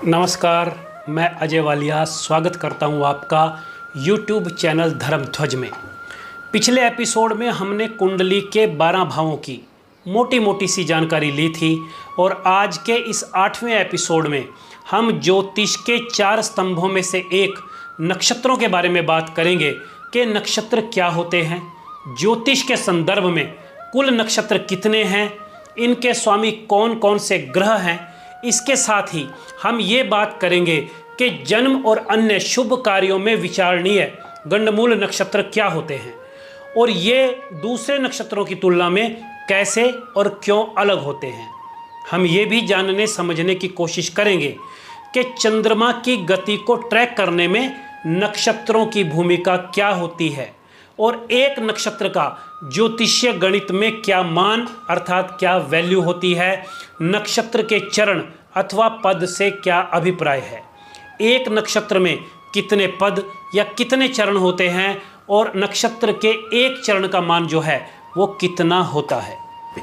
नमस्कार, मैं अजय वालिया स्वागत करता हूं आपका YouTube चैनल धर्म ध्वज में। पिछले एपिसोड में हमने कुंडली के 12 भावों की मोटी मोटी सी जानकारी ली थी और आज के इस 8वें एपिसोड में हम ज्योतिष के 4 स्तंभों में से एक नक्षत्रों के बारे में बात करेंगे कि नक्षत्र क्या होते हैं, ज्योतिष के संदर्भ में कुल नक्षत्र कितने हैं, इनके स्वामी कौन कौन से ग्रह हैं। इसके साथ ही हम ये बात करेंगे कि जन्म और अन्य शुभ कार्यों में विचारणीय गंडमूल नक्षत्र क्या होते हैं और ये दूसरे नक्षत्रों की तुलना में कैसे और क्यों अलग होते हैं। हम ये भी जानने समझने की कोशिश करेंगे कि चंद्रमा की गति को ट्रैक करने में नक्षत्रों की भूमिका क्या होती है और एक नक्षत्र का ज्योतिषीय गणित में क्या मान अर्थात क्या वैल्यू होती है, नक्षत्र के चरण अथवा पद से क्या अभिप्राय है, एक नक्षत्र में कितने पद या कितने चरण होते हैं और नक्षत्र के एक चरण का मान जो है वो कितना होता है।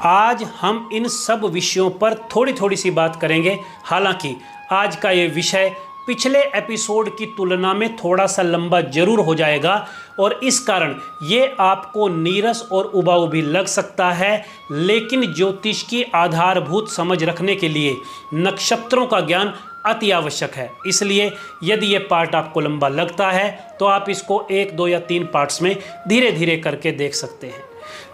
आज हम इन सब विषयों पर थोड़ी थोड़ी सी बात करेंगे। हालांकि आज का ये विषय पिछले एपिसोड की तुलना में थोड़ा सा लंबा जरूर हो जाएगा और इस कारण ये आपको नीरस और उबाऊ भी लग सकता है, लेकिन ज्योतिष की आधारभूत समझ रखने के लिए नक्षत्रों का ज्ञान अति आवश्यक है। इसलिए यदि ये पार्ट आपको लंबा लगता है तो आप इसको 1, 2 या 3 पार्ट्स में धीरे धीरे करके देख सकते हैं।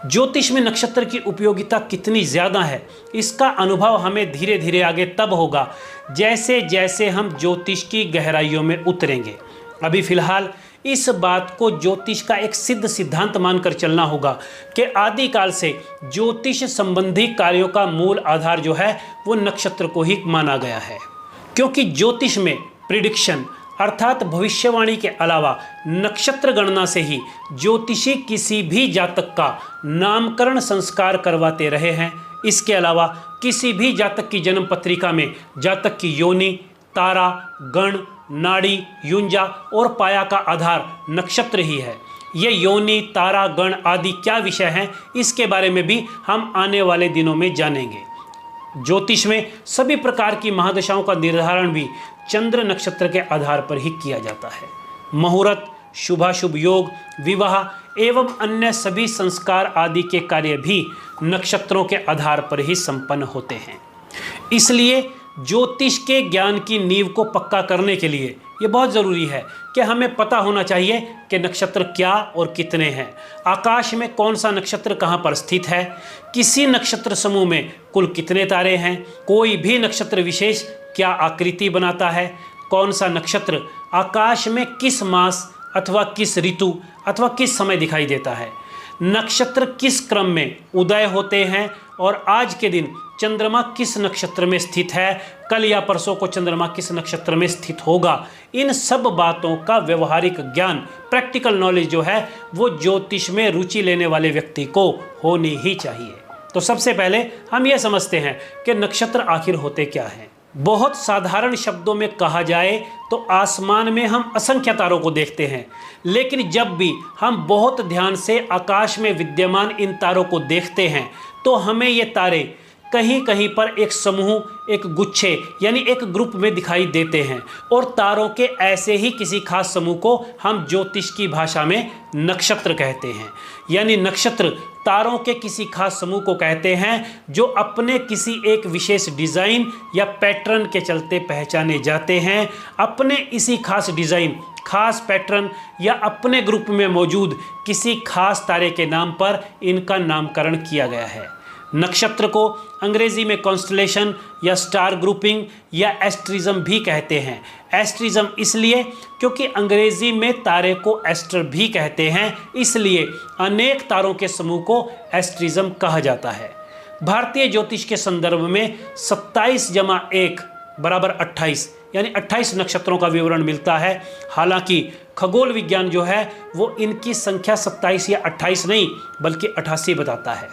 ज्योतिष में नक्षत्र की उपयोगिता कितनी ज़्यादा है, इसका अनुभव हमें धीरे धीरे आगे तब होगा जैसे जैसे हम ज्योतिष की गहराइयों में उतरेंगे। अभी फिलहाल इस बात को ज्योतिष का एक सिद्ध सिद्धांत मानकर चलना होगा कि आदिकाल से ज्योतिष संबंधी कार्यों का मूल आधार जो है वो नक्षत्र को ही माना गया है, क्योंकि ज्योतिष में प्रिडिक्शन अर्थात भविष्यवाणी के अलावा नक्षत्र गणना से ही ज्योतिषी किसी भी जातक का नामकरण संस्कार करवाते रहे हैं। इसके अलावा किसी भी जातक की जन्म पत्रिका में जातक की योनि, तारा, गण, नाड़ी, युंजा और पाया का आधार नक्षत्र ही है। ये योनि, तारा, गण आदि क्या विषय हैं, इसके बारे में भी हम आने वाले दिनों में जानेंगे। ज्योतिष में सभी प्रकार की महादशाओं का निर्धारण भी चंद्र नक्षत्र के आधार पर ही किया जाता है। मुहूर्त, शुभाशुभ योग, विवाह एवं अन्य सभी संस्कार आदि के कार्य भी नक्षत्रों के आधार पर ही संपन्न होते हैं। इसलिए ज्योतिष के ज्ञान की नींव को पक्का करने के लिए ये बहुत ज़रूरी है कि हमें पता होना चाहिए कि नक्षत्र क्या और कितने हैं, आकाश में कौन सा नक्षत्र कहाँ पर स्थित है, किसी नक्षत्र समूह में कुल कितने तारे हैं, कोई भी नक्षत्र विशेष क्या आकृति बनाता है, कौन सा नक्षत्र आकाश में किस मास अथवा किस ऋतु अथवा किस समय दिखाई देता है, नक्षत्र किस क्रम में उदय होते हैं और आज के दिन चंद्रमा किस नक्षत्र में स्थित है, कल या परसों को चंद्रमा किस नक्षत्र में स्थित होगा। इन सब बातों का व्यवहारिक ज्ञान, प्रैक्टिकल नॉलेज जो है वो ज्योतिष में रुचि लेने वाले व्यक्ति को होनी ही चाहिए। तो सबसे पहले हम ये समझते हैं कि नक्षत्र आखिर होते क्या हैं। बहुत साधारण शब्दों में कहा जाए तो आसमान में हम असंख्य तारों को देखते हैं, लेकिन जब भी हम बहुत ध्यान से आकाश में विद्यमान इन तारों को देखते हैं तो हमें ये तारे कहीं कहीं पर एक समूह, एक गुच्छे यानी एक ग्रुप में दिखाई देते हैं और तारों के ऐसे ही किसी खास समूह को हम ज्योतिष की भाषा में नक्षत्र कहते हैं। यानी नक्षत्र तारों के किसी खास समूह को कहते हैं जो अपने किसी एक विशेष डिज़ाइन या पैटर्न के चलते पहचाने जाते हैं। अपने इसी खास डिज़ाइन, खास पैटर्न या अपने ग्रुप में मौजूद किसी खास तारे के नाम पर इनका नामकरण किया गया है। नक्षत्र को अंग्रेजी में कॉन्स्टलेशन या स्टार ग्रुपिंग या एस्ट्रिज्म भी कहते हैं। एस्ट्रिज्म इसलिए क्योंकि अंग्रेजी में तारे को एस्टर भी कहते हैं, इसलिए अनेक तारों के समूह को एस्ट्रिज्म कहा जाता है। भारतीय ज्योतिष के संदर्भ में 27 + 1 = 28 यानी 28 नक्षत्रों का विवरण मिलता है। हालांकि खगोल विज्ञान जो है वो इनकी संख्या 27 या 28 नहीं बल्कि 88 बताता है।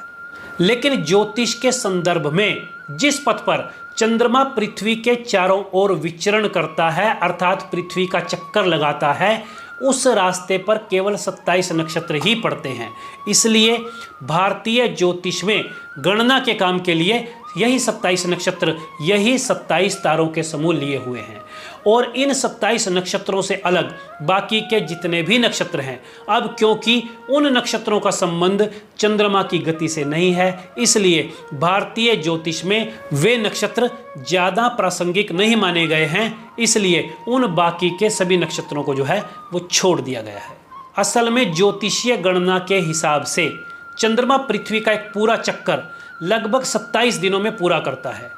लेकिन ज्योतिष के संदर्भ में जिस पथ पर चंद्रमा पृथ्वी के चारों ओर विचरण करता है अर्थात पृथ्वी का चक्कर लगाता है, उस रास्ते पर केवल 27 नक्षत्र ही पड़ते हैं। इसलिए भारतीय ज्योतिष में गणना के काम के लिए यही 27 नक्षत्र, यही 27 तारों के समूह लिए हुए हैं। और इन 27 नक्षत्रों से अलग बाकी के जितने भी नक्षत्र हैं, अब क्योंकि उन नक्षत्रों का संबंध चंद्रमा की गति से नहीं है, इसलिए भारतीय ज्योतिष में वे नक्षत्र ज़्यादा प्रासंगिक नहीं माने गए हैं। इसलिए उन बाकी के सभी नक्षत्रों को जो है वो छोड़ दिया गया है। असल में ज्योतिषीय गणना के हिसाब से चंद्रमा पृथ्वी का एक पूरा चक्कर लगभग 27 दिनों में पूरा करता है,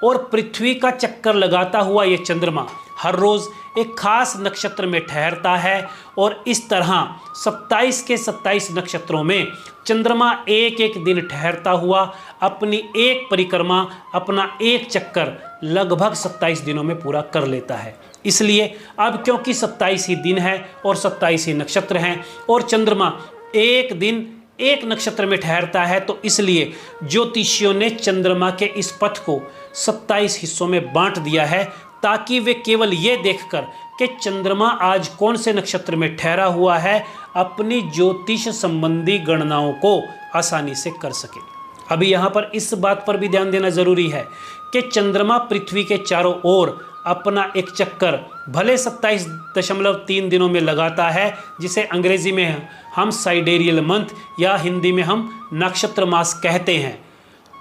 और पृथ्वी का चक्कर लगाता हुआ ये चंद्रमा हर रोज़ एक खास नक्षत्र में ठहरता है। और इस तरह 27 के 27 नक्षत्रों में चंद्रमा एक एक दिन ठहरता हुआ अपनी एक परिक्रमा, अपना एक चक्कर लगभग 27 दिनों में पूरा कर लेता है। इसलिए अब क्योंकि 27 ही दिन है और 27 ही नक्षत्र हैं और चंद्रमा एक दिन एक नक्षत्र में ठहरता है, तो इसलिए ज्योतिषियों ने चंद्रमा के इस पथ को 27 हिस्सों में बांट दिया है, ताकि वे केवल ये देखकर कि चंद्रमा आज कौन से नक्षत्र में ठहरा हुआ है, अपनी ज्योतिष संबंधी गणनाओं को आसानी से कर सके। अभी यहाँ पर इस बात पर भी ध्यान देना जरूरी है कि चंद्रमा पृथ्वी के चारों ओर अपना एक चक्कर भले 27.3 दिनों में लगाता है, जिसे अंग्रेजी में हम साइडेरियल मंथ या हिंदी में हम नक्षत्र मास कहते हैं।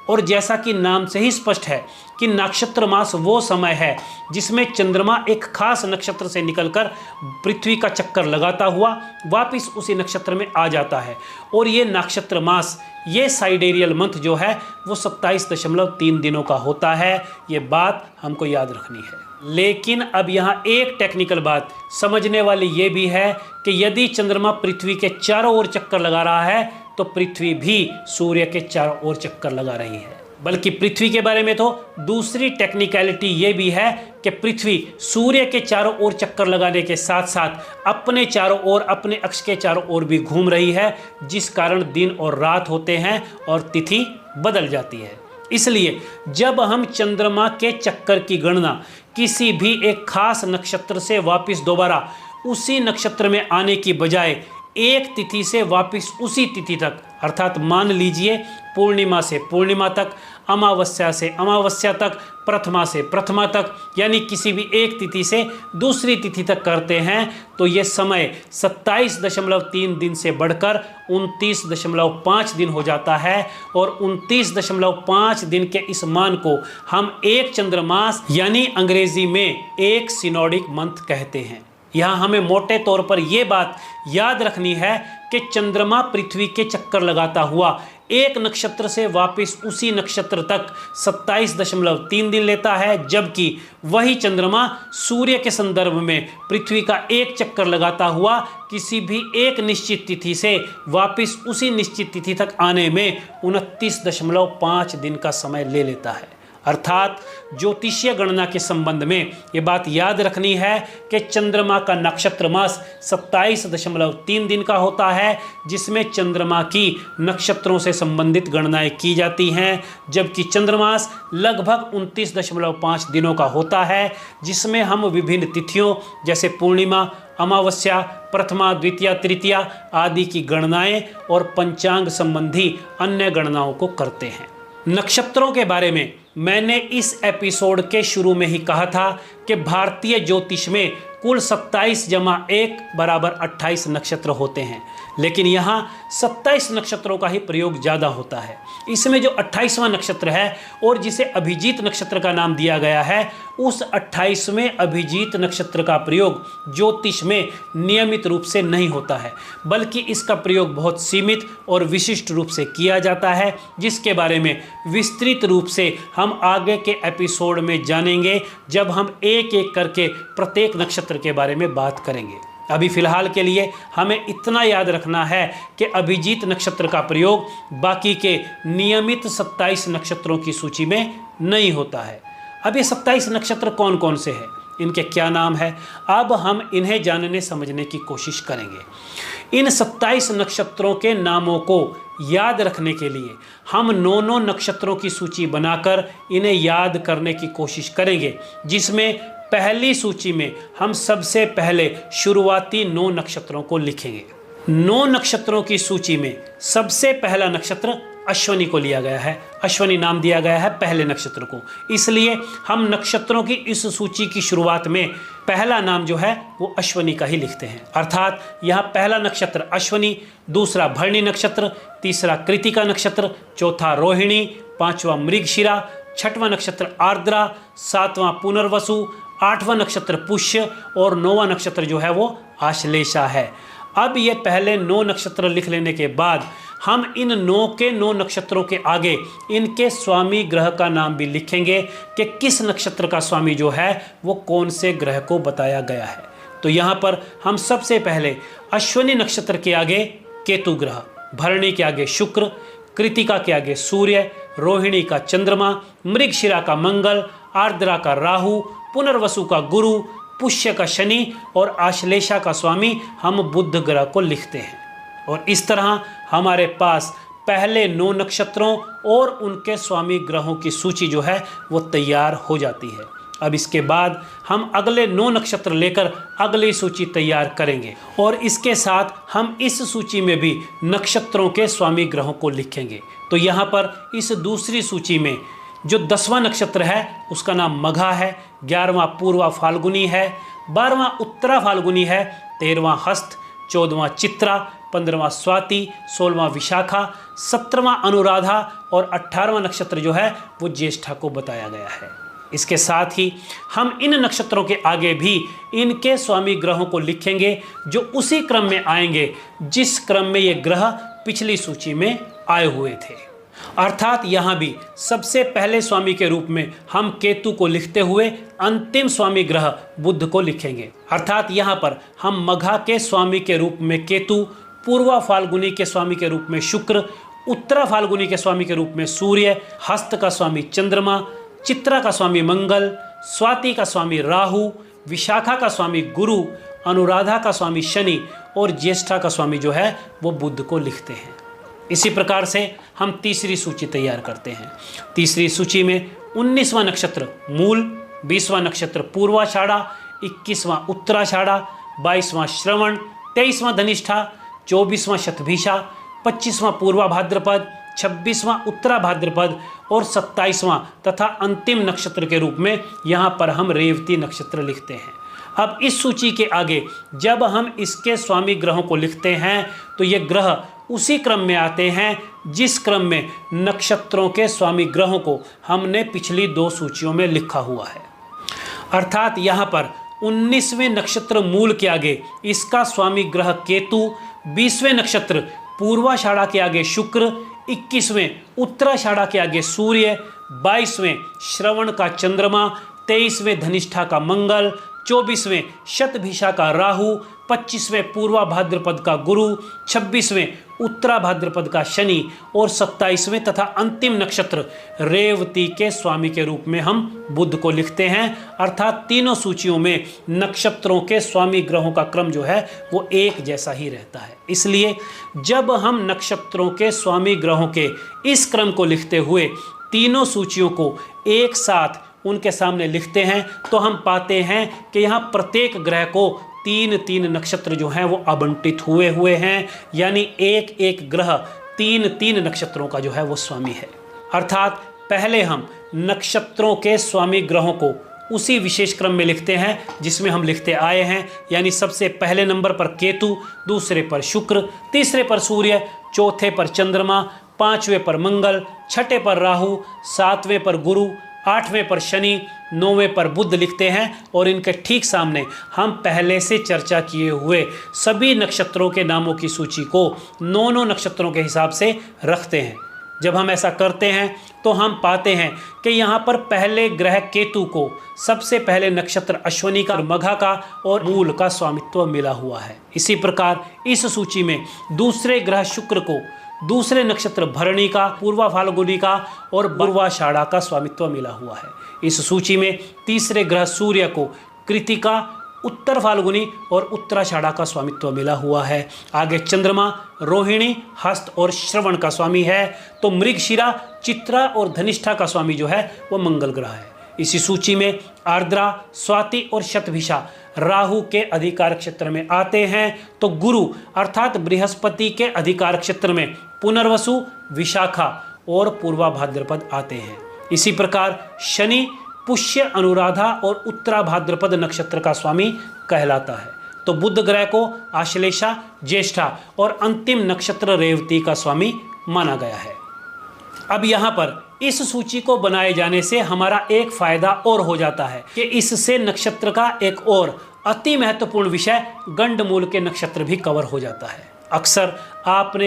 और जैसा कि नाम से ही स्पष्ट है कि नक्षत्र मास वो समय है जिसमें चंद्रमा एक खास नक्षत्र से निकलकर पृथ्वी का चक्कर लगाता हुआ वापस उसी नक्षत्र में आ जाता है। और ये नक्षत्र मास, ये साइडेरियल मंथ जो है वो 27.3 दिनों का होता है। ये बात हमको याद रखनी है। लेकिन अब यहाँ एक टेक्निकल बात समझने वाली ये भी है कि यदि चंद्रमा पृथ्वी के चारों ओर चक्कर लगा रहा है तो पृथ्वी भी सूर्य के चारों ओर चक्कर लगा रही है। बल्कि पृथ्वी के बारे में तो दूसरी टेक्निकलिटी ये भी है कि पृथ्वी सूर्य के चारों ओर चक्कर लगाने के साथ साथ अपने चारों ओर, अपने अक्ष के चारों ओर भी घूम रही है, जिस कारण दिन और रात होते हैं और तिथि बदल जाती है। इसलिए जब हम चंद्रमा के चक्कर की गणना किसी भी एक खास नक्षत्र से वापस दोबारा उसी नक्षत्र में आने की बजाय एक तिथि से वापस उसी तिथि तक, अर्थात मान लीजिए पूर्णिमा से पूर्णिमा तक, अमावस्या से अमावस्या तक, प्रथमा से प्रथमा तक, यानी किसी भी एक तिथि से दूसरी तिथि तक करते हैं, तो ये समय 27.3 दिन से बढ़कर 29.5 दिन हो जाता है। और 29.5 दिन के इस मान को हम एक चंद्रमास यानी अंग्रेजी में एक सिनोडिक मंथ कहते हैं। यहाँ हमें मोटे तौर पर यह बात याद रखनी है कि चंद्रमा पृथ्वी के चक्कर लगाता हुआ एक नक्षत्र से वापस उसी नक्षत्र तक 27.3 दिन लेता है, जबकि वही चंद्रमा सूर्य के संदर्भ में पृथ्वी का एक चक्कर लगाता हुआ किसी भी एक निश्चित तिथि से वापस उसी निश्चित तिथि तक आने में 29.5 दिन का समय ले लेता है। अर्थात ज्योतिषीय गणना के संबंध में ये बात याद रखनी है कि चंद्रमा का नक्षत्र मास 27.3 दिन का होता है, जिसमें चंद्रमा की नक्षत्रों से संबंधित गणनाएं की जाती हैं, जबकि चंद्रमास लगभग 29.5 दिनों का होता है, जिसमें हम विभिन्न तिथियों जैसे पूर्णिमा, अमावस्या, प्रथमा, द्वितीया, तृतीया आदि की गणनाएं और पंचांग संबंधी अन्य गणनाओं को करते हैं। नक्षत्रों के बारे में मैंने इस एपिसोड के शुरू में ही कहा था कि भारतीय ज्योतिष में कुल 27 जमा 1 बराबर 28 नक्षत्र होते हैं, लेकिन यहाँ 27 नक्षत्रों का ही प्रयोग ज़्यादा होता है। इसमें जो 28वां नक्षत्र है और जिसे अभिजीत नक्षत्र का नाम दिया गया है, उस 28वें अभिजीत नक्षत्र का प्रयोग ज्योतिष में नियमित रूप से नहीं होता है, बल्कि इसका प्रयोग बहुत सीमित और विशिष्ट रूप से किया जाता है, जिसके बारे में विस्तृत रूप से हम आगे के एपिसोड में जानेंगे, जब हम एक एक करके प्रत्येक नक्षत्र के बारे में बात करेंगे। अभी फिलहाल के लिए हमें इतना याद रखना है कि अभिजीत नक्षत्र का प्रयोग बाकी के नियमित 27 नक्षत्रों की सूची में नहीं होता है। अब ये 27 नक्षत्र कौन कौन से हैं, इनके क्या नाम है, अब हम इन्हें जानने समझने की कोशिश करेंगे। इन 27 नक्षत्रों के नामों को याद रखने के लिए हम 9 नक्षत्रों की सूची बनाकर इन्हें याद करने की कोशिश करेंगे, जिसमें पहली सूची में हम सबसे पहले शुरुआती 9 नक्षत्रों को लिखेंगे। 9 नक्षत्रों की सूची में सबसे पहला नक्षत्र अश्वनी को लिया गया है, अश्वनी नाम दिया गया है पहले नक्षत्र को। इसलिए हम नक्षत्रों की इस सूची की शुरुआत में पहला नाम जो है वो अश्वनी का ही लिखते हैं। अर्थात यहाँ पहला नक्षत्र अश्वनी, दूसरा भरणी नक्षत्र, तीसरा कृतिका नक्षत्र, चौथा रोहिणी, पांचवा मृगशिरा, छठवां नक्षत्र आर्द्रा, सातवां पुनर्वसु, आठवां नक्षत्र पुष्य और नौवां नक्षत्र जो है वो आश्लेषा है। अब ये पहले 9 नक्षत्र लिख लेने के बाद हम इन 9 के 9 नक्षत्रों के आगे इनके स्वामी ग्रह का नाम भी लिखेंगे कि किस नक्षत्र का स्वामी जो है वो कौन से ग्रह को बताया गया है। तो यहाँ पर हम सबसे पहले अश्विनी नक्षत्र के आगे केतु ग्रह, भरणी के आगे शुक्र, कृतिका के आगे सूर्य, रोहिणी का चंद्रमा, मृगशिरा का मंगल, आर्द्रा का राहु, पुनर्वसु का गुरु, पुष्य का शनि और आश्लेषा का स्वामी हम बुध ग्रह को लिखते हैं। और इस तरह हमारे पास पहले 9 नक्षत्रों और उनके स्वामी ग्रहों की सूची जो है वो तैयार हो जाती है। अब इसके बाद हम अगले 9 नक्षत्र लेकर अगली सूची तैयार करेंगे और इसके साथ हम इस सूची में भी नक्षत्रों के स्वामी ग्रहों को लिखेंगे। तो यहाँ पर इस दूसरी सूची में जो 10वां नक्षत्र है उसका नाम मघा है, 11वां पूर्वा फाल्गुनी है, 12वां उत्तरा फाल्गुनी है, 13वां हस्त, 14वां चित्रा, 15वां स्वाति, 16वां विशाखा, 17वां अनुराधा और 18वां नक्षत्र जो है वो ज्येष्ठा को बताया गया है। इसके साथ ही हम इन नक्षत्रों के आगे भी इनके स्वामी ग्रहों को लिखेंगे जो उसी क्रम में आएंगे जिस क्रम में ये ग्रह पिछली सूची में आए हुए थे। अर्थात यहाँ भी सबसे पहले स्वामी के रूप में हम केतु को लिखते हुए अंतिम स्वामी ग्रह बुध को लिखेंगे। अर्थात यहाँ पर हम मघा के स्वामी के रूप में केतु, पूर्वा फाल्गुनी के स्वामी के रूप में शुक्र, उत्तरा फाल्गुनी के स्वामी के रूप में सूर्य, हस्त का स्वामी चंद्रमा, चित्रा का स्वामी मंगल, स्वाति का स्वामी राहु, विशाखा का स्वामी गुरु, अनुराधा का स्वामी शनि और ज्येष्ठा का स्वामी जो है वो बुध को लिखते हैं। इसी प्रकार से हम तीसरी सूची तैयार करते हैं। तीसरी सूची में 19वां नक्षत्र मूल, 20वां नक्षत्र पूर्वाषाढ़ा, 21वां उत्तराषाढ़ा, 22वां श्रवण, 23वां धनिष्ठा, 24वां शतभिषा, 25वां पूर्वा भाद्रपद, 26वां उत्तरा भाद्रपद और 27वां तथा अंतिम नक्षत्र के रूप में यहाँ पर हम रेवती नक्षत्र लिखते हैं। अब इस सूची के आगे जब हम इसके स्वामी ग्रहों को लिखते हैं तो ये ग्रह उसी क्रम में आते हैं जिस क्रम में नक्षत्रों के स्वामी ग्रहों को हमने पिछली 2 सूचियों में लिखा हुआ है। अर्थात यहाँ पर 19वें नक्षत्र मूल के आगे इसका स्वामी ग्रह केतु, 20वें नक्षत्र पूर्वाषाढ़ा के आगे शुक्र, 21वें उत्तराषाढ़ा के आगे सूर्य, 22वें श्रवण का चंद्रमा, 23वें धनिष्ठा का मंगल, 24वें शतभिषा का राहु, 25वें पूर्वा भाद्रपद का गुरु, 26वें उत्तरा भाद्रपद का शनि और 27वें तथा अंतिम नक्षत्र रेवती के स्वामी के रूप में हम बुध को लिखते हैं। अर्थात तीनों सूचियों में नक्षत्रों के स्वामी ग्रहों का क्रम जो है वो एक जैसा ही रहता है। इसलिए जब हम नक्षत्रों के स्वामी ग्रहों के इस क्रम को लिखते हुए तीनों सूचियों को एक साथ उनके सामने लिखते हैं तो हम पाते हैं कि यहाँ प्रत्येक ग्रह को 3-3 नक्षत्र जो हैं वो आवंटित हुए हैं, यानी एक एक ग्रह 3-3 नक्षत्रों का जो है वो स्वामी है। अर्थात पहले हम नक्षत्रों के स्वामी ग्रहों को उसी विशेष क्रम में लिखते हैं जिसमें हम लिखते आए हैं, यानी सबसे पहले नंबर पर केतु, दूसरे पर शुक्र, तीसरे पर सूर्य, चौथे पर चंद्रमा, 5वें पर मंगल, 6ठे पर राहु, 7वें पर गुरु, 8वें पर शनि, 9वें पर बुध लिखते हैं और इनके ठीक सामने हम पहले से चर्चा किए हुए सभी नक्षत्रों के नामों की सूची को 9 नक्षत्रों के हिसाब से रखते हैं। जब हम ऐसा करते हैं तो हम पाते हैं कि यहाँ पर पहले ग्रह केतु को सबसे पहले नक्षत्र अश्विनी का, मघा का और मूल का स्वामित्व मिला हुआ है। इसी प्रकार इस सूची में दूसरे ग्रह शुक्र को दूसरे नक्षत्र भरणी का, पूर्वा फाल्गुनी का और पूर्वाषाढ़ा का स्वामित्व मिला हुआ है। इस सूची में तीसरे ग्रह सूर्य को कृतिका, उत्तर फाल्गुनी और उत्तराषाढ़ा का स्वामित्व मिला हुआ है। आगे चंद्रमा रोहिणी, हस्त और श्रवण का स्वामी है, तो मृगशिरा, चित्रा और धनिष्ठा का स्वामी जो है वो मंगल ग्रह है। इसी सूची में आर्द्रा, स्वाति और शतभिषा राहु के अधिकार क्षेत्र में आते हैं, तो गुरु अर्थात बृहस्पति के अधिकार क्षेत्र में पुनर्वसु, विशाखा और पूर्वा भाद्रपद आते हैं। इसी प्रकार शनि पुष्य, अनुराधा और उत्तरा भाद्रपद नक्षत्र का स्वामी कहलाता है। तो बुध ग्रह को आश्लेषा, ज्येष्ठा और अंतिम नक्षत्र रेवती का स्वामी माना गया है। अब यहाँ पर इस सूची को बनाए जाने से हमारा एक फायदा और हो जाता है कि इससे नक्षत्र का एक और अति महत्वपूर्ण विषय गंडमूल के नक्षत्र भी कवर हो जाता है। अक्सर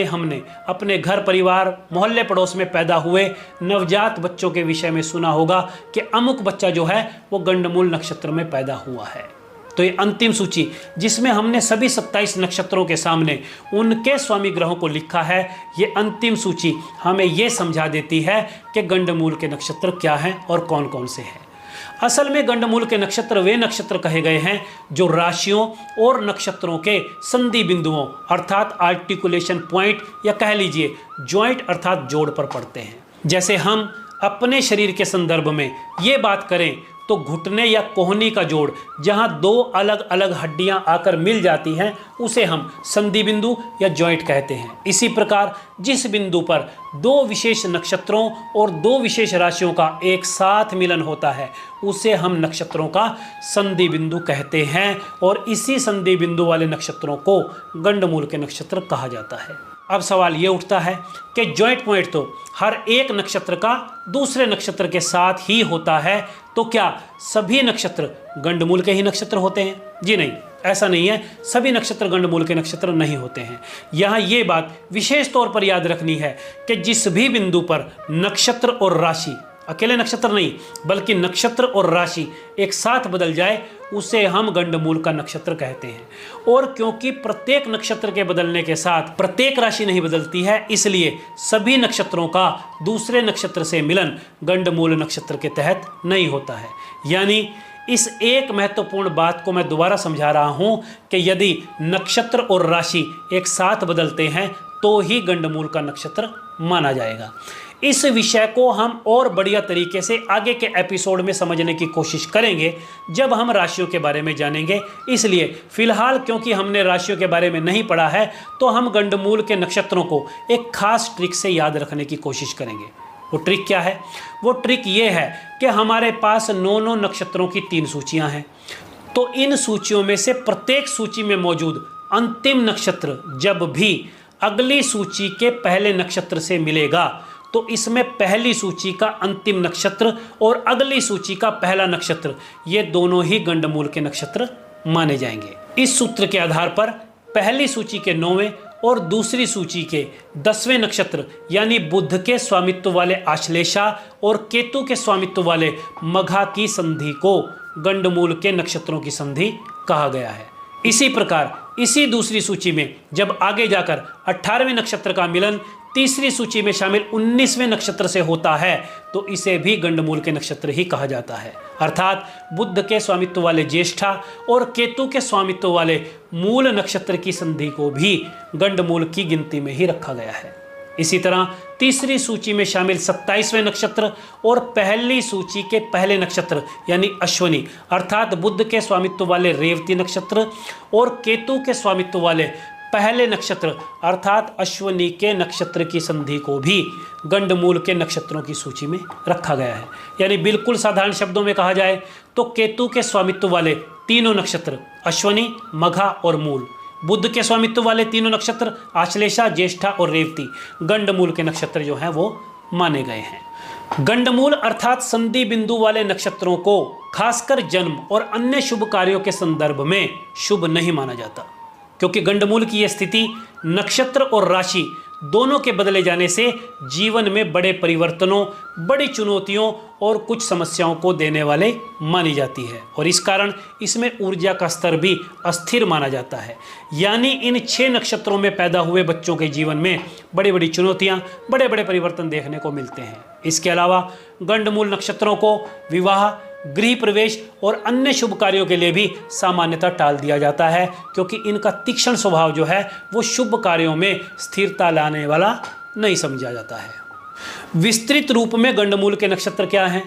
हमने अपने घर परिवार, मोहल्ले पड़ोस में पैदा हुए नवजात बच्चों के विषय में सुना होगा कि अमुक बच्चा जो है वो गंडमूल नक्षत्र में पैदा हुआ है। तो ये अंतिम सूची जिसमें हमने सभी 27 नक्षत्रों के सामने उनके स्वामी ग्रहों को लिखा है, ये अंतिम सूची हमें ये समझा देती है कि गंडमूल के नक्षत्र क्या हैं और कौन कौन से हैं। असल में गंडमूल के नक्षत्र वे नक्षत्र कहे गए हैं जो राशियों और नक्षत्रों के संधि बिंदुओं अर्थात आर्टिकुलेशन पॉइंट या कह लीजिए जॉइंट अर्थात जोड़ पर पड़ते हैं। जैसे हम अपने शरीर के संदर्भ में ये बात करें तो घुटने या कोहनी का जोड़ जहां दो अलग अलग हड्डियां आकर मिल जाती हैं उसे हम संधि बिंदु या जॉइंट कहते हैं। इसी प्रकार जिस बिंदु पर दो विशेष नक्षत्रों और दो विशेष राशियों का एक साथ मिलन होता है उसे हम नक्षत्रों का संधि बिंदु कहते हैं और इसी संधि बिंदु वाले नक्षत्रों को गंडमूल के नक्षत्र कहा जाता है। अब सवाल ये उठता है कि जॉइंट पॉइंट तो हर एक नक्षत्र का दूसरे नक्षत्र के साथ ही होता है, तो क्या सभी नक्षत्र गंडमूल के ही नक्षत्र होते हैं? जी नहीं, ऐसा नहीं है। सभी नक्षत्र गंडमूल के नक्षत्र नहीं होते हैं। यहाँ ये बात विशेष तौर पर याद रखनी है कि जिस भी बिंदु पर नक्षत्र और राशि, अकेले नक्षत्र नहीं बल्कि नक्षत्र और राशि एक साथ बदल जाए उसे हम गंडमूल का नक्षत्र कहते हैं। और क्योंकि प्रत्येक नक्षत्र के बदलने के साथ प्रत्येक राशि नहीं बदलती है, इसलिए सभी नक्षत्रों का दूसरे नक्षत्र से मिलन गंडमूल नक्षत्र के तहत नहीं होता है। यानी इस एक महत्वपूर्ण बात को मैं दोबारा समझा रहा हूं कि यदि नक्षत्र और राशि एक साथ बदलते हैं तो ही गंडमूल का नक्षत्र माना जाएगा। इस विषय को हम और बढ़िया तरीके से आगे के एपिसोड में समझने की कोशिश करेंगे जब हम राशियों के बारे में जानेंगे। इसलिए फिलहाल क्योंकि हमने राशियों के बारे में नहीं पढ़ा है तो हम गंडमूल के नक्षत्रों को एक खास ट्रिक से याद रखने की कोशिश करेंगे। वो ट्रिक क्या है? वो ट्रिक ये है कि हमारे पास 9 नक्षत्रों की 3 सूचियां हैं। तो इन सूचियों में से प्रत्येक सूची में मौजूद अंतिम नक्षत्र जब भी अगली सूची के पहले नक्षत्र से मिलेगा तो इसमें पहली सूची का अंतिम नक्षत्र और अगली सूची का पहला नक्षत्र ये दोनों ही गंडमूल के नक्षत्र माने जाएंगे। इस सूत्र के आधार पर पहली सूची के 9वें और दूसरी सूची के 10वें नक्षत्र यानी बुध के स्वामित्व वाले आश्लेषा और केतु के स्वामित्व वाले मघा की संधि को गंडमूल के नक्षत्रों की संधि कहा गया है। इसी प्रकार इसी दूसरी सूची में जब आगे जाकर 18वें नक्षत्र का मिलन तीसरी सूची में शामिल 19वें नक्षत्र से होता है तो इसे भी गंडमूल के नक्षत्र ही कहा जाता है। अर्थात बुध के स्वामित्व वाले ज्येष्ठा और केतु के स्वामित्व वाले मूल नक्षत्र की संधि को भी गंडमूल की गिनती में ही रखा गया है। इसी तरह तीसरी सूची में शामिल 27वें नक्षत्र और पहली सूची के पहले नक्षत्र यानी अश्वनी अर्थात बुध के स्वामित्व वाले रेवती नक्षत्र और केतु के स्वामित्व वाले पहले नक्षत्र अर्थात अश्वनी के नक्षत्र की संधि को भी गंडमूल के नक्षत्रों की सूची में रखा गया है। यानी बिल्कुल साधारण शब्दों में कहा जाए तो केतु के स्वामित्व वाले तीनों नक्षत्र अश्वनी, मघा और मूल, बुध के स्वामित्व वाले तीनों नक्षत्र आश्लेषा, ज्येष्ठा और रेवती गंडमूल के नक्षत्र जो हैं वो माने गए हैं। गंडमूल अर्थात संधि बिंदु वाले नक्षत्रों को खासकर जन्म और अन्य शुभ कार्यों के संदर्भ में शुभ नहीं माना जाता, क्योंकि गंडमूल की यह स्थिति नक्षत्र और राशि दोनों के बदले जाने से जीवन में बड़े परिवर्तनों, बड़ी चुनौतियों और कुछ समस्याओं को देने वाले मानी जाती है और इस कारण इसमें ऊर्जा का स्तर भी अस्थिर माना जाता है। यानी इन 6 नक्षत्रों में पैदा हुए बच्चों के जीवन में बड़ी बड़ी चुनौतियां, बड़े बड़े परिवर्तन देखने को मिलते हैं। इसके अलावा गंडमूल नक्षत्रों को विवाह, गृह प्रवेश और अन्य शुभ कार्यों के लिए भी सामान्यतः टाल दिया जाता है, क्योंकि इनका तीक्ष्ण स्वभाव जो है वो शुभ कार्यों में स्थिरता लाने वाला नहीं समझा जाता है। विस्तृत रूप में गंडमूल के नक्षत्र क्या हैं,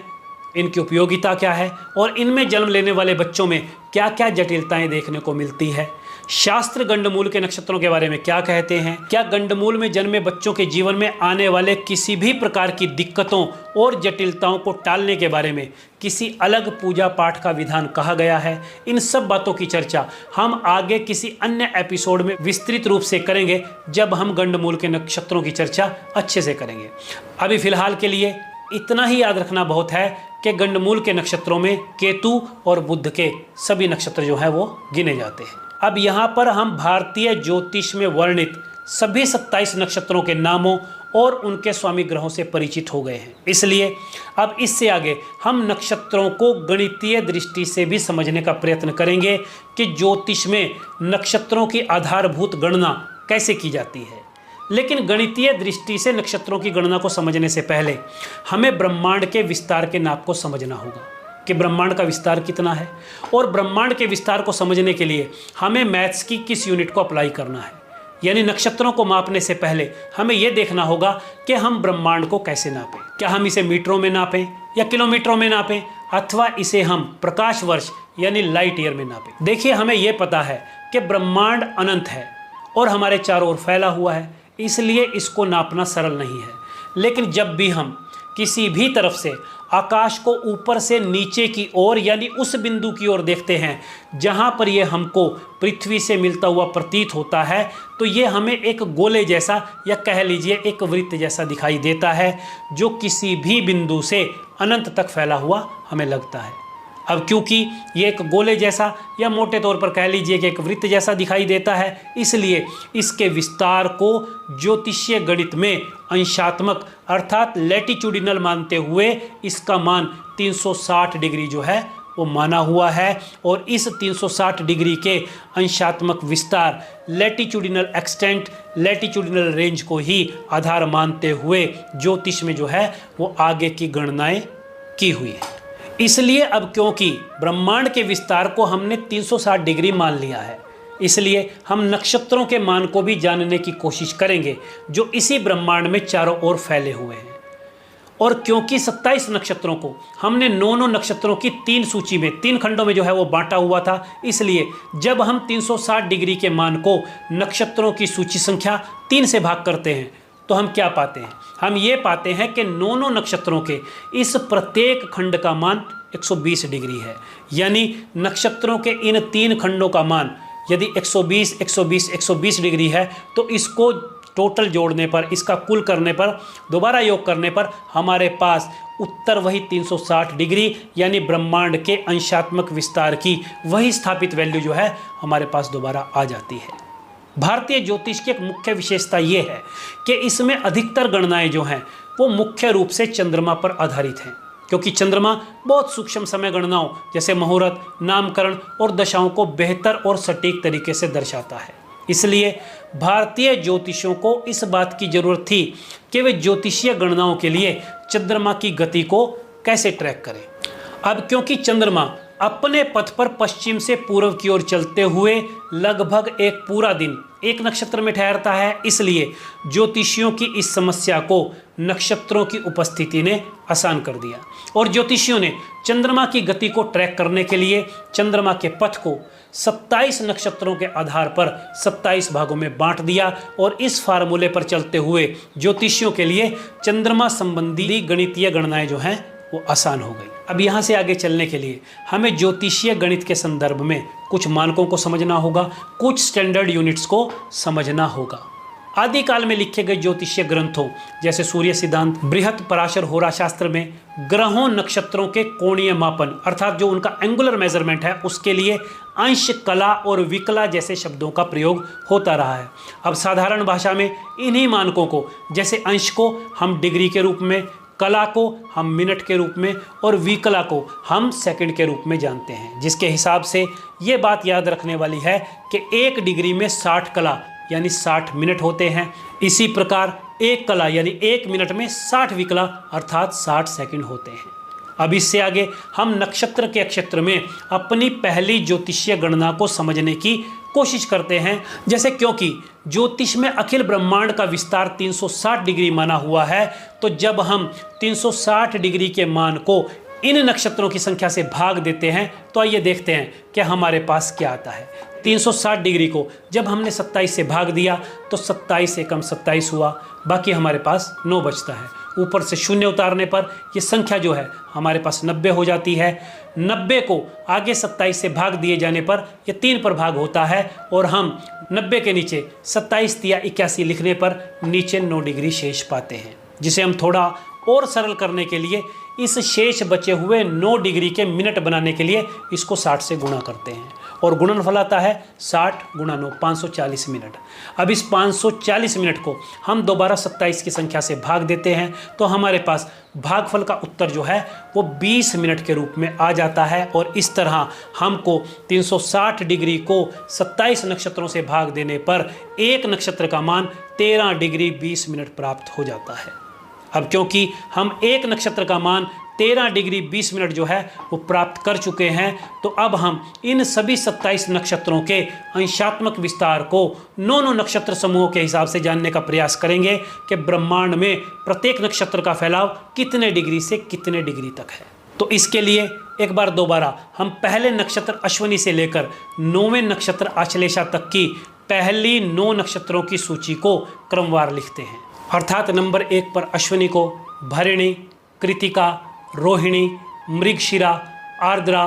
इनकी उपयोगिता क्या है और इनमें जन्म लेने वाले बच्चों में क्या क्या जटिलताएं देखने को मिलती है, शास्त्र गंडमूल के नक्षत्रों के बारे में क्या कहते हैं, क्या गंडमूल में जन्मे बच्चों के जीवन में आने वाले किसी भी प्रकार की दिक्कतों और जटिलताओं को टालने के बारे में किसी अलग पूजा पाठ का विधान कहा गया है। इन सब बातों की चर्चा हम आगे किसी अन्य एपिसोड में विस्तृत रूप से करेंगे, जब हम गंडमूल के नक्षत्रों की चर्चा अच्छे से करेंगे। अभी फिलहाल के लिए इतना ही याद रखना बहुत है कि गंडमूल के नक्षत्रों में केतु और बुध के सभी नक्षत्र जो हैं वो गिने जाते हैं। अब यहाँ पर हम भारतीय ज्योतिष में वर्णित सभी 27 नक्षत्रों के नामों और उनके स्वामी ग्रहों से परिचित हो गए हैं। इसलिए अब इससे आगे हम नक्षत्रों को गणितीय दृष्टि से भी समझने का प्रयत्न करेंगे कि ज्योतिष में नक्षत्रों की आधारभूत गणना कैसे की जाती है। लेकिन गणितीय दृष्टि से नक्षत्रों की गणना को समझने से पहले हमें ब्रह्मांड के विस्तार के नाप को समझना होगा कि ब्रह्मांड का विस्तार कितना है, और ब्रह्मांड के विस्तार को समझने के लिए हमें मैथ्स की किस यूनिट को अप्लाई करना है। यानी नक्षत्रों को मापने से पहले हमें यह देखना होगा कि हम ब्रह्मांड को कैसे नापें। क्या हम इसे मीटरों में नापें या किलोमीटरों में नापें, अथवा इसे हम प्रकाश वर्ष यानी लाइट ईयर में नापें। देखिए, हमें यह पता है कि ब्रह्मांड अनंत है और हमारे चारों ओर फैला हुआ है, इसलिए इसको नापना सरल नहीं है। लेकिन जब भी हम किसी भी तरफ से आकाश को ऊपर से नीचे की ओर यानी उस बिंदु की ओर देखते हैं जहां पर यह हमको पृथ्वी से मिलता हुआ प्रतीत होता है, तो ये हमें एक गोले जैसा या कह लीजिए एक वृत्त जैसा दिखाई देता है, जो किसी भी बिंदु से अनंत तक फैला हुआ हमें लगता है। अब क्योंकि ये एक गोले जैसा या मोटे तौर पर कह लीजिए कि एक वृत्त जैसा दिखाई देता है, इसलिए इसके विस्तार को ज्योतिषीय गणित में अंशात्मक अर्थात लैटिट्यूडिनल मानते हुए इसका मान 360 डिग्री जो है वो माना हुआ है। और इस 360 डिग्री के अंशात्मक विस्तार लैटिट्यूडिनल एक्सटेंट, लैटिट्यूडिनल रेंज को ही आधार मानते हुए ज्योतिष में जो है वो आगे की गणनाएं की हुई है। इसलिए अब क्योंकि ब्रह्मांड के विस्तार को हमने 360 डिग्री मान लिया है, इसलिए हम नक्षत्रों के मान को भी जानने की कोशिश करेंगे जो इसी ब्रह्मांड में चारों ओर फैले हुए हैं। और क्योंकि 27 नक्षत्रों को हमने 9 नक्षत्रों की 3 सूची में 3 खंडों में जो है वो बांटा हुआ था, इसलिए जब हम 360 डिग्री के मान को नक्षत्रों की सूची संख्या 3 से भाग करते हैं तो हम क्या पाते हैं? हम ये पाते हैं कि 9 नक्षत्रों के इस प्रत्येक खंड का मान 120 डिग्री है। यानी नक्षत्रों के इन 3 खंडों का मान यदि 120, 120, 120 डिग्री है, तो इसको टोटल जोड़ने पर, इसका कुल करने पर, दोबारा योग करने पर हमारे पास उत्तर वही 360 डिग्री यानी ब्रह्मांड के अंशात्मक विस्तार की वही स्थापित वैल्यू जो है हमारे पास दोबारा आ जाती है। भारतीय ज्योतिष की एक मुख्य विशेषता ये है कि इसमें अधिकतर गणनाएं जो हैं वो मुख्य रूप से चंद्रमा पर आधारित हैं, क्योंकि चंद्रमा बहुत सूक्ष्म समय गणनाओं जैसे मुहूर्त, नामकरण और दशाओं को बेहतर और सटीक तरीके से दर्शाता है। इसलिए भारतीय ज्योतिषियों को इस बात की जरूरत थी कि वे ज्योतिषीय गणनाओं के लिए चंद्रमा की गति को कैसे ट्रैक करें। अब क्योंकि चंद्रमा अपने पथ पर पश्चिम से पूर्व की ओर चलते हुए लगभग एक पूरा दिन एक नक्षत्र में ठहरता है, इसलिए ज्योतिषियों की इस समस्या को नक्षत्रों की उपस्थिति ने आसान कर दिया। और ज्योतिषियों ने चंद्रमा की गति को ट्रैक करने के लिए चंद्रमा के पथ को 27 नक्षत्रों के आधार पर 27 भागों में बांट दिया। और इस फार्मूले पर चलते हुए ज्योतिषियों के लिए चंद्रमा संबंधी गणितीय गणनाएं जो हैं वो आसान हो गई। अब यहाँ से आगे चलने के लिए हमें ज्योतिषीय गणित के संदर्भ में कुछ मानकों को समझना होगा, कुछ स्टैंडर्ड यूनिट्स को समझना होगा। आदिकाल में लिखे गए ज्योतिषीय ग्रंथों जैसे सूर्य सिद्धांत, बृहत पराशर होरा शास्त्र में ग्रहों नक्षत्रों के कोणीय मापन अर्थात जो उनका एंगुलर मेजरमेंट है उसके लिए अंश, कला और विकला जैसे शब्दों का प्रयोग होता रहा है। अब साधारण भाषा में इन्हीं मानकों को, जैसे अंश को हम डिग्री के रूप में, कला को हम मिनट के रूप में और विकला को हम सेकंड के रूप में जानते हैं, जिसके हिसाब से ये बात याद रखने वाली है कि 1 डिग्री में 60 कला यानी 60 मिनट होते हैं। इसी प्रकार 1 कला यानी 1 मिनट में 60 विकला अर्थात 60 सेकंड होते हैं। अब इससे आगे हम नक्षत्र के क्षेत्र में अपनी पहली ज्योतिषीय गणना को समझने की कोशिश करते हैं। जैसे क्योंकि ज्योतिष में अखिल ब्रह्मांड का विस्तार 360 डिग्री माना हुआ है, तो जब हम 360 डिग्री के मान को इन नक्षत्रों की संख्या से भाग देते हैं तो आइए देखते हैं कि हमारे पास क्या आता है। 360 डिग्री को जब हमने 27 से भाग दिया तो 27 से कम 27 हुआ, बाकी हमारे पास 9 बचता है। ऊपर से शून्य उतारने पर ये संख्या जो है हमारे पास 90 हो जाती है। 90 को आगे 27 से भाग दिए जाने पर ये 3 पर भाग होता है और हम 90 के नीचे 27 या 81 लिखने पर नीचे 9 डिग्री शेष पाते हैं, जिसे हम थोड़ा और सरल करने के लिए इस शेष बचे हुए 9 डिग्री के मिनट बनाने के लिए इसको 60 से गुणा करते हैं और गुणनफल आता है 60 गुणा 9, 540 मिनट। अब इस 540 मिनट को हम दोबारा 27 की संख्या से भाग देते हैं तो हमारे पास भागफल का उत्तर जो है वो 20 मिनट के रूप में आ जाता है और इस तरह हमको 360 डिग्री को 27 नक्षत्रों से भाग देने पर एक नक्षत्र का मान 13 डिग्री 20 मिनट प्राप्त हो जाता है। अब क्योंकि हम एक नक्षत्र का मान 13 डिग्री 20 मिनट जो है वो प्राप्त कर चुके हैं तो अब हम इन सभी 27 नक्षत्रों के अंशात्मक विस्तार को 9 नक्षत्र समूहों के हिसाब से जानने का प्रयास करेंगे कि ब्रह्मांड में प्रत्येक नक्षत्र का फैलाव कितने डिग्री से कितने डिग्री तक है। तो इसके लिए एक बार दोबारा हम पहले नक्षत्र अश्विनी से लेकर 9वें नक्षत्र आश्लेषा तक की पहली 9 नक्षत्रों की सूची को क्रमवार लिखते हैं। अर्थात नंबर 1 पर अश्विनी को भरिणी, कृतिका, रोहिणी, मृगशिरा, आर्द्रा,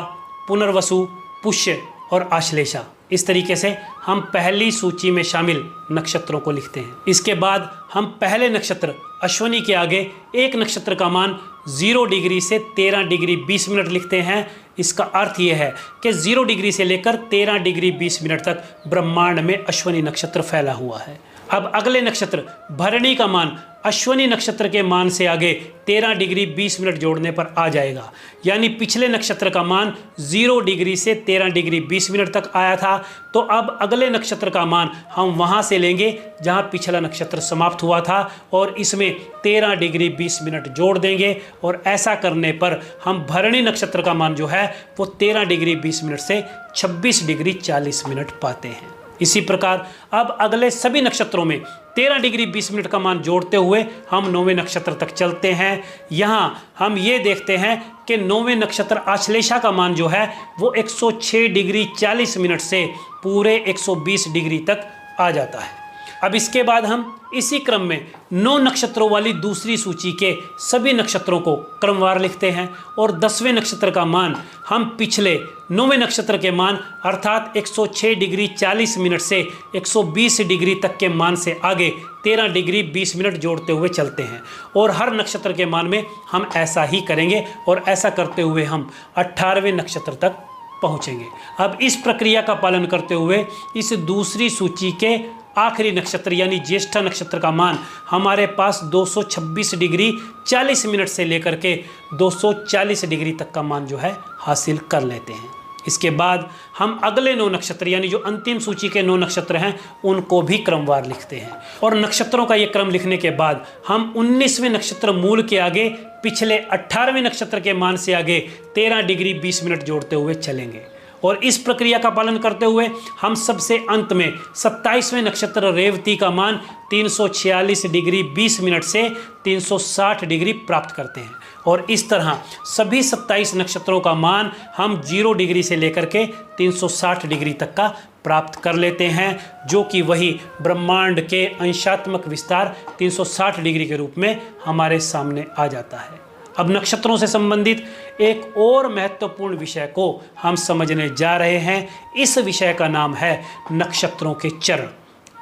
पुनर्वसु, पुष्य और आश्लेषा, इस तरीके से हम पहली सूची में शामिल नक्षत्रों को लिखते हैं। इसके बाद हम पहले नक्षत्र अश्विनी के आगे एक नक्षत्र का मान 0 डिग्री से 13 डिग्री 20 मिनट लिखते हैं। इसका अर्थ यह है कि 0 डिग्री से लेकर 13 डिग्री 20 मिनट तक ब्रह्मांड में अश्विनी नक्षत्र फैला हुआ है। अब अगले नक्षत्र भरणी का मान अश्विनी नक्षत्र के मान से आगे 13 डिग्री 20 मिनट जोड़ने पर आ जाएगा, यानी पिछले नक्षत्र का मान 0 डिग्री से 13 डिग्री 20 मिनट तक आया था तो अब अगले नक्षत्र का मान हम वहां से लेंगे जहां पिछला नक्षत्र समाप्त हुआ था और इसमें 13 डिग्री 20 मिनट जोड़ देंगे और ऐसा करने पर हम भरणी नक्षत्र का मान जो है वो 13 डिग्री 20 मिनट से 26 डिग्री 40 मिनट पाते हैं। इसी प्रकार अब अगले सभी नक्षत्रों में 13 डिग्री 20 मिनट का मान जोड़ते हुए हम 9वें नक्षत्र तक चलते हैं। यहाँ हम ये देखते हैं कि 9वें नक्षत्र आश्लेषा का मान जो है वो 106 डिग्री 40 मिनट से पूरे 120 डिग्री तक आ जाता है। अब इसके बाद हम इसी क्रम में 9 नक्षत्रों वाली दूसरी सूची के सभी नक्षत्रों को क्रमवार लिखते हैं और 10वें नक्षत्र का मान हम पिछले 9वें नक्षत्र के मान अर्थात 106 डिग्री 40 मिनट से 120 डिग्री तक के मान से आगे 13 डिग्री 20 मिनट जोड़ते हुए चलते हैं और हर नक्षत्र के मान में हम ऐसा ही करेंगे और ऐसा करते हुए हम 18वें नक्षत्र तक पहुँचेंगे। अब इस प्रक्रिया का पालन करते हुए इस दूसरी सूची के आखिरी नक्षत्र यानी ज्येष्ठा नक्षत्र का मान हमारे पास 226 डिग्री 40 मिनट से लेकर के 240 डिग्री तक का मान जो है हासिल कर लेते हैं। इसके बाद हम अगले 9 नक्षत्र यानी जो अंतिम सूची के 9 नक्षत्र हैं उनको भी क्रमवार लिखते हैं और नक्षत्रों का ये क्रम लिखने के बाद हम 19वें नक्षत्र मूल के आगे पिछले 18वें नक्षत्र के मान से आगे 13 डिग्री 20 मिनट जोड़ते हुए चलेंगे और इस प्रक्रिया का पालन करते हुए हम सबसे अंत में 27वें नक्षत्र रेवती का मान 346 डिग्री 20 मिनट से 360 डिग्री प्राप्त करते हैं और इस तरह सभी 27 नक्षत्रों का मान हम 0 डिग्री से लेकर के 360 डिग्री तक का प्राप्त कर लेते हैं, जो कि वही ब्रह्मांड के अंशात्मक विस्तार 360 डिग्री के रूप में हमारे सामने आ जाता है। अब नक्षत्रों से संबंधित एक और महत्वपूर्ण विषय को हम समझने जा रहे हैं। इस विषय का नाम है नक्षत्रों के चरण।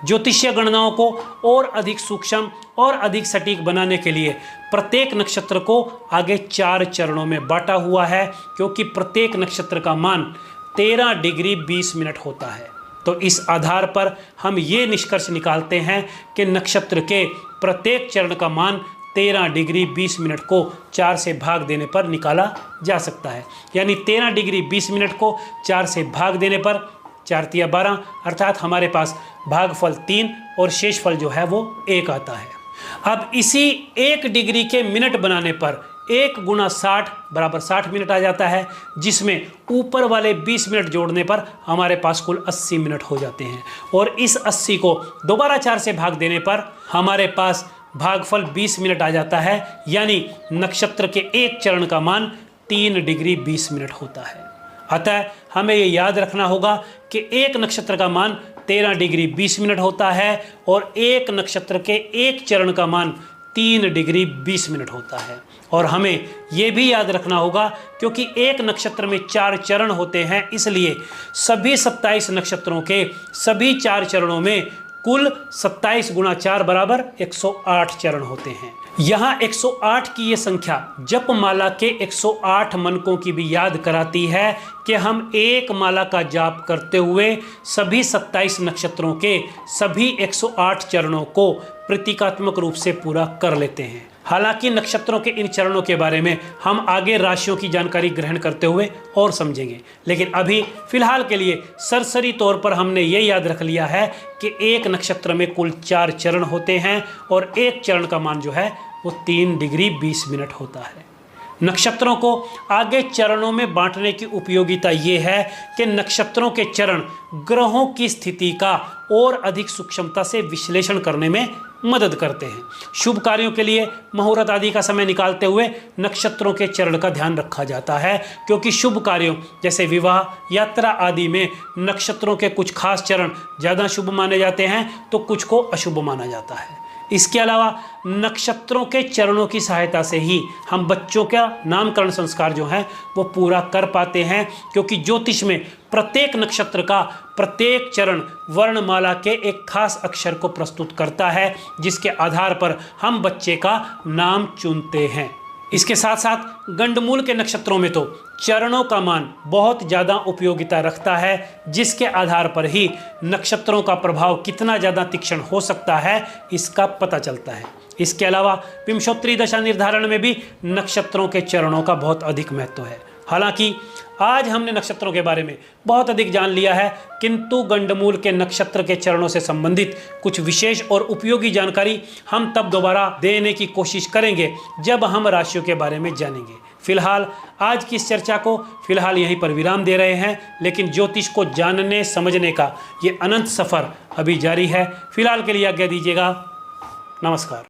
ज्योतिषीय गणनाओं को और अधिक सूक्ष्म और अधिक सटीक बनाने के लिए प्रत्येक नक्षत्र को आगे 4 चरणों में बांटा हुआ है, क्योंकि प्रत्येक नक्षत्र का मान 13 डिग्री 20 मिनट होता है। तो इस आधार पर हम ये निष्कर्ष निकालते हैं कि नक्षत्र के प्रत्येक चरण का मान 13 डिग्री 20 मिनट को 4 से भाग देने पर निकाला जा सकता है। यानी 13 डिग्री 20 मिनट को 4 से भाग देने पर 4 तिया 12 अर्थात हमारे पास भागफल 3 और शेषफल जो है वो 1 आता है। अब इसी 1 डिग्री के मिनट बनाने पर 1 गुणा 60 बराबर 60 मिनट आ जाता है, जिसमें ऊपर वाले 20 मिनट जोड़ने पर हमारे पास कुल 80 मिनट हो जाते हैं और इस 80 को दोबारा 4 से भाग देने पर हमारे पास भागफल 20 मिनट आ जाता है। यानी नक्षत्र के एक चरण का मान 3 डिग्री 20 मिनट होता है। अतः हमें ये याद रखना होगा कि एक नक्षत्र का मान 13 डिग्री 20 मिनट होता है और एक नक्षत्र के एक चरण का मान 3 डिग्री 20 मिनट होता है। और हमें यह भी याद रखना होगा क्योंकि एक नक्षत्र में 4 चरण होते हैं, इसलिए सभी 27 नक्षत्रों के सभी 4 चरणों में कुल 27 गुणा 4 बराबर 108 चरण होते हैं। यहाँ 108 की ये संख्या जप माला के 108 मनकों की भी याद कराती है कि हम एक माला का जाप करते हुए सभी 27 नक्षत्रों के सभी 108 चरणों को प्रतीकात्मक रूप से पूरा कर लेते हैं। हालांकि नक्षत्रों के इन चरणों के बारे में हम आगे राशियों की जानकारी ग्रहण करते हुए और समझेंगे, लेकिन अभी फिलहाल के लिए सरसरी तौर पर हमने ये याद रख लिया है कि एक नक्षत्र में कुल 4 चरण होते हैं और एक चरण का मान जो है वो 3 डिग्री 20 मिनट होता है। नक्षत्रों को आगे चरणों में बांटने की उपयोगिता ये है कि नक्षत्रों के चरण ग्रहों की स्थिति का और अधिक सूक्ष्मता से विश्लेषण करने में मदद करते हैं। शुभ कार्यों के लिए मुहूर्त आदि का समय निकालते हुए नक्षत्रों के चरण का ध्यान रखा जाता है, क्योंकि शुभ कार्यों जैसे विवाह, यात्रा आदि में नक्षत्रों के कुछ खास चरण ज़्यादा शुभ माने जाते हैं तो कुछ को अशुभ माना जाता है। इसके अलावा नक्षत्रों के चरणों की सहायता से ही हम बच्चों का नामकरण संस्कार जो है वो पूरा कर पाते हैं, क्योंकि ज्योतिष में प्रत्येक नक्षत्र का प्रत्येक चरण वर्णमाला के एक खास अक्षर को प्रस्तुत करता है, जिसके आधार पर हम बच्चे का नाम चुनते हैं। इसके साथ साथ गंडमूल के नक्षत्रों में तो चरणों का मान बहुत ज़्यादा उपयोगिता रखता है, जिसके आधार पर ही नक्षत्रों का प्रभाव कितना ज़्यादा तीक्ष्ण हो सकता है इसका पता चलता है। इसके अलावा विंशोत्तरी दशा निर्धारण में भी नक्षत्रों के चरणों का बहुत अधिक महत्व है। हालांकि आज हमने नक्षत्रों के बारे में बहुत अधिक जान लिया है, किंतु गंडमूल के नक्षत्र के चरणों से संबंधित कुछ विशेष और उपयोगी जानकारी हम तब दोबारा देने की कोशिश करेंगे जब हम राशियों के बारे में जानेंगे। फिलहाल आज की इस चर्चा को फिलहाल यहीं पर विराम दे रहे हैं, लेकिन ज्योतिष को जानने समझने का ये अनंत सफ़र अभी जारी है। फिलहाल के लिए आज्ञा दीजिएगा। नमस्कार।